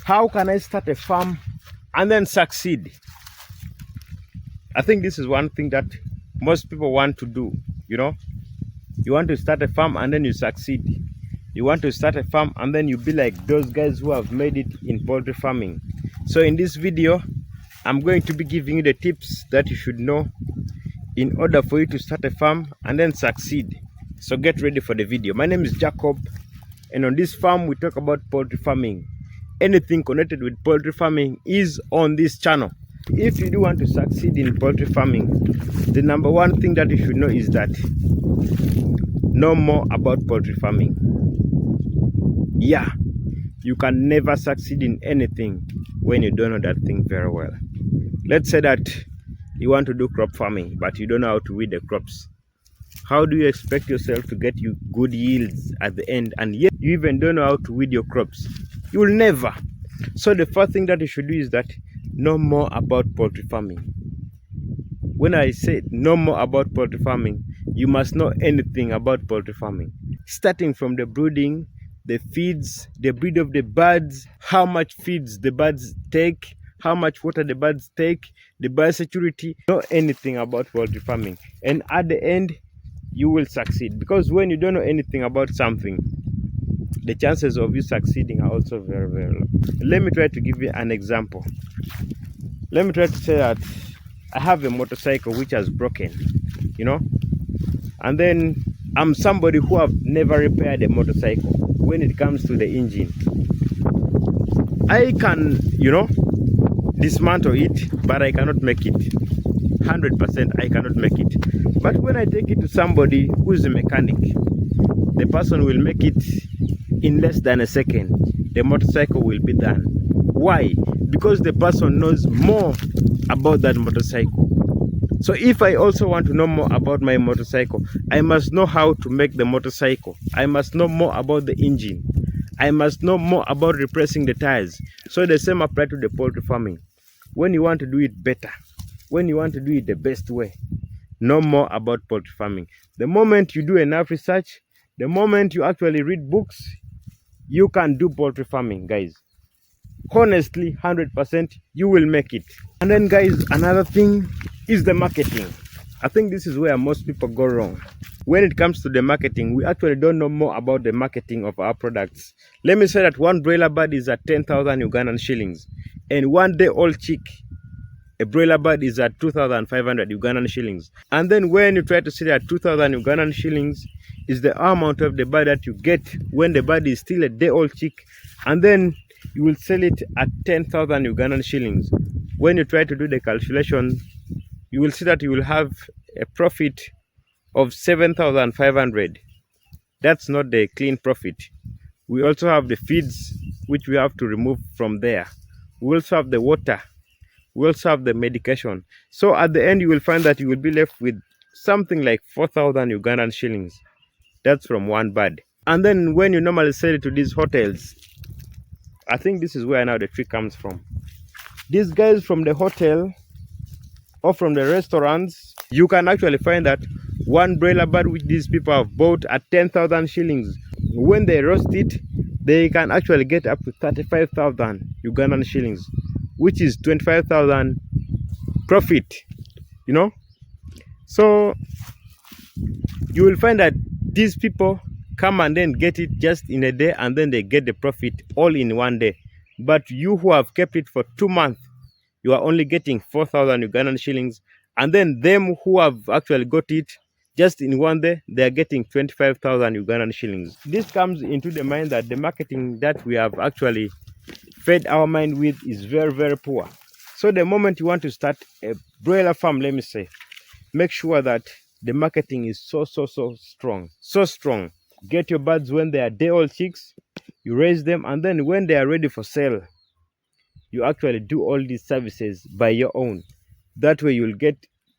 How can I start a farm and then succeed? I think this is one thing that most people want to do. You know, you want to start a farm and then you succeed. You want to start a farm and then you be like those guys who have made it in poultry farming. So in this video, I'm going to be giving you the tips that you should know in order for you to start a farm and then succeed. So get ready for the video. My name is Jacob, and on this farm we talk about poultry farming. Anything connected with poultry farming is on this channel. If you do want to succeed in poultry farming, the number one thing that you should know is that know more about poultry farming. Yeah, you can never succeed in anything when you don't know that thing very well. Let's say that you want to do crop farming, but you don't know how to weed the crops. How do you expect yourself to get you good yields at the end, and yet you even don't know how to weed your crops? You will never. So the first thing that you should do is that know more about poultry farming. When I say know more about poultry farming, you must know anything about poultry farming, starting from the brooding, the feeds, the breed of the birds, how much feeds the birds take, how much water the birds take, the biosecurity. Know anything about poultry farming, and at the end you will succeed. Because when you don't know anything about something, the chances of you succeeding are also very, very low. Let me try to give you an example. Let me try to say that I have a motorcycle which has broken, you know, and then I'm somebody who have never repaired a motorcycle. When it comes to the engine, I can, you know, dismantle it, but I cannot make it 100%. I cannot make it. But when I take it to somebody who is a mechanic, the person will make it in less than a second. The motorcycle will be done. Why? Because the person knows more about that motorcycle. So if I also want to know more about my motorcycle, I must know how to make the motorcycle. I must know more about the engine. I must know more about replacing the tires. So the same applies to the poultry farming. When you want to do it better, when you want to do it the best way, know more about poultry farming. The moment you do enough research, the moment you actually read books, you can do poultry farming, guys. Honestly, 100% you will make it. And then, guys, another thing is the marketing. I think this is where most people go wrong. When it comes to the marketing, we actually don't know more about the marketing of our products. Let me say that one broiler bird is at 10,000 Ugandan shillings, and one day old chick, a broiler bird, is at 2,500 Ugandan shillings. And then when you try to say that 2,000 Ugandan shillings is the amount of the bird that you get when the bird is still a day old chick, and then you will sell it at 10,000 Ugandan shillings. When you try to do the calculation, you will see that you will have a profit of 7,500. That's not the clean profit. We also have the feeds which we have to remove from there. We also have the water. We also have the medication. So at the end you will find that you will be left with something like 4,000 Ugandan shillings. That's from one bird. And then when you normally sell it to these hotels, I think this is where now the trick comes from. These guys from the hotel or from the restaurants, you can actually find that one broiler bird which these people have bought at 10,000 shillings, when they roast it, they can actually get up to 35,000 Ugandan shillings, which is 25,000 profit, you know. So you will find that these people come and then get it just in a day, and then they get the profit all in one day. But you who have kept it for 2 months, you are only getting 4,000 Ugandan shillings, and then them who have actually got it just in one day, they are getting 25,000 Ugandan shillings. This comes into the mind that the marketing that we have actually fed our mind with is very, very poor. So the moment you want to start a broiler farm, let me say, make sure that the marketing is so strong, so strong. Get your birds when they are day-old chicks, you raise them, and then when they are ready for sale, you actually do all these services by your own. That way you'll get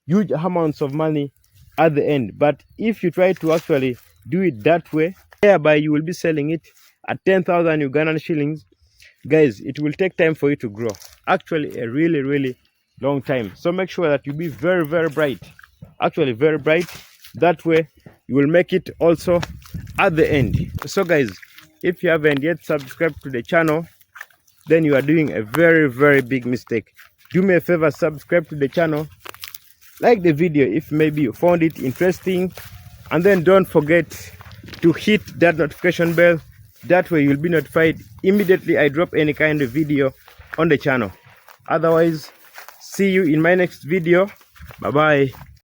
huge amounts of money at the end. But if you try to actually do it that way, thereby you will be selling it at 10,000 Ugandan shillings, guys, it will take time for you to grow. Actually, a really long time. So make sure that you be very bright. Actually, very bright. That way you will make it also at the end. So guys, if you haven't yet subscribed to the channel, then you are doing a very, very big mistake. Do me a favor, subscribe to the channel, like the video if maybe you found it interesting, and then don't forget to hit that notification bell. That way you'll be notified immediately I drop any kind of video on the channel. Otherwise, see you in my next video. Bye bye.